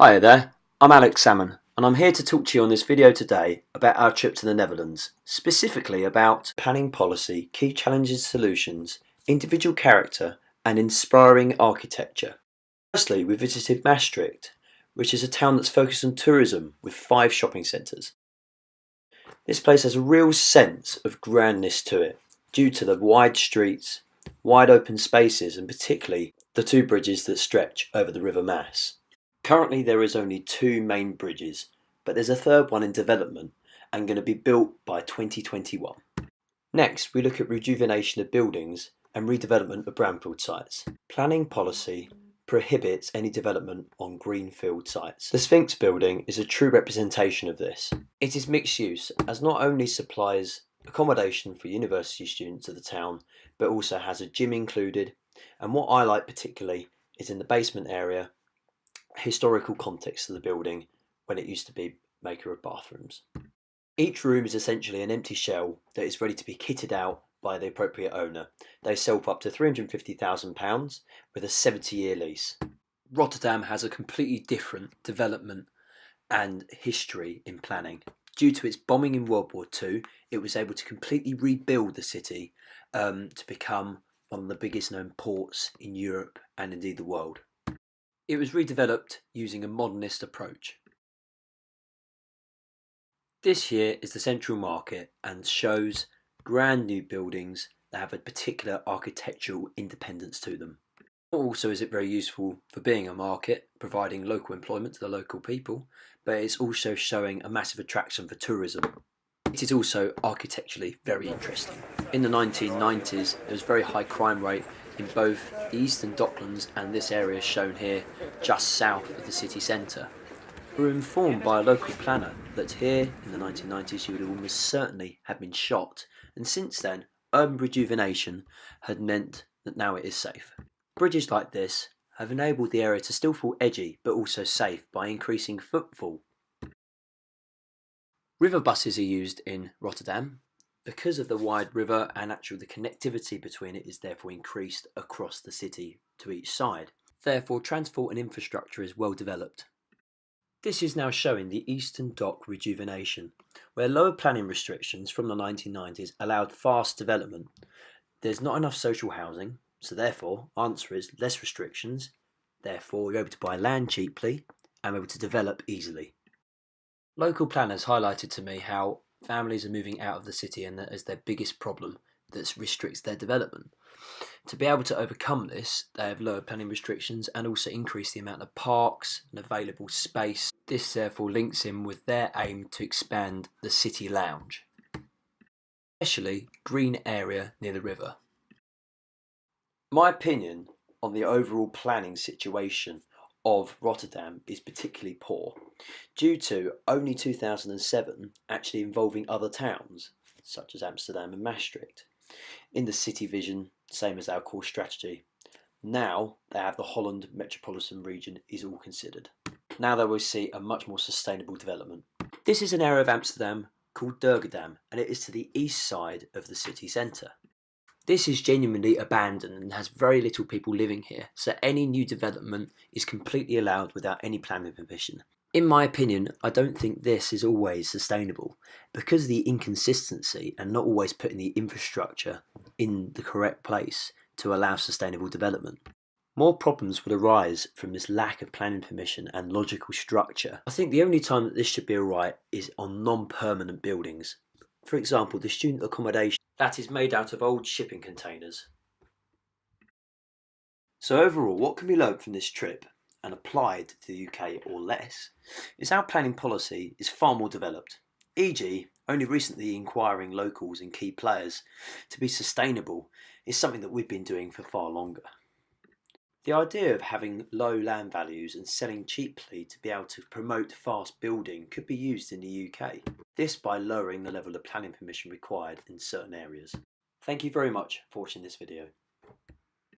Hi there, I'm Alex Salmon and I'm here to talk to you on this video today about our trip to the Netherlands, specifically about planning policy, key challenges, solutions, individual character and inspiring architecture. Firstly, we visited Maastricht, which is a town that's focused on tourism with 5 shopping centres. This place has a real sense of grandness to it due to the wide streets, wide open spaces and particularly the 2 bridges that stretch over the River Maas. Currently there is only 2 main bridges, but there's a third one in development and going to be built by 2021. Next, we look at rejuvenation of buildings and redevelopment of brownfield sites. Planning policy prohibits any development on greenfield sites. The Sphinx building is a true representation of this. It is mixed use, as not only supplies accommodation for university students of the town, but also has a gym included, and what I like particularly is in the basement area, historical context of the building when it used to be maker of bathrooms. Each room is essentially an empty shell that is ready to be kitted out by the appropriate owner. They sell for up to £350,000 with a 70-year lease. Rotterdam has a completely different development and history in planning. Due to its bombing in World War II, it was able to completely rebuild the city to become one of the biggest known ports in Europe and indeed the world. It was redeveloped using a modernist approach. This here is the Central Market and shows brand new buildings that have a particular architectural independence to them. Also is it very useful for being a market, providing local employment to the local people, but it's also showing a massive attraction for tourism. It is also architecturally very interesting. In the 1990s there was a very high crime rate in both the Eastern Docklands and this area shown here just south of the city centre. We were informed by a local planner that here in the 1990s you would almost certainly have been shot, and since then urban rejuvenation had meant that now it is safe. Bridges like this have enabled the area to still feel edgy but also safe by increasing footfall. River buses are used in Rotterdam. Because of the wide river and actually the connectivity between it is therefore increased across the city to each side. Therefore transport and infrastructure is well developed. This is now showing the Eastern Dock rejuvenation, where lower planning restrictions from the 1990s allowed fast development. There's not enough social housing, so therefore answer is less restrictions, therefore you're able to buy land cheaply and able to develop easily. Local planners highlighted to me how families are moving out of the city and that is their biggest problem that restricts their development. To be able to overcome this, they have lower planning restrictions and also increase the amount of parks and available space. This therefore links in with their aim to expand the city lounge, especially green area near the river. My opinion on the overall planning situation of Rotterdam is particularly poor, due to only 2007 actually involving other towns, such as Amsterdam and Maastricht, in the city vision, same as our core strategy. Now they have the Holland metropolitan region is all considered. Now they will see a much more sustainable development. This is an area of Amsterdam called Durgedam, and it is to the east side of the city centre. This is genuinely abandoned and has very little people living here, so any new development is completely allowed without any planning permission. In my opinion, I don't think this is always sustainable because of the inconsistency and not always putting the infrastructure in the correct place to allow sustainable development. More problems would arise from this lack of planning permission and logical structure. I think the only time that this should be alright is on non-permanent buildings. For example, the student accommodation that is made out of old shipping containers. So overall, what can be learned from this trip and applied to the UK or less is our planning policy is far more developed, e.g. only recently inquiring locals and key players to be sustainable is something that we've been doing for far longer. The idea of having low land values and selling cheaply to be able to promote fast building could be used in the UK. This by lowering the level of planning permission required in certain areas. Thank you very much for watching this video.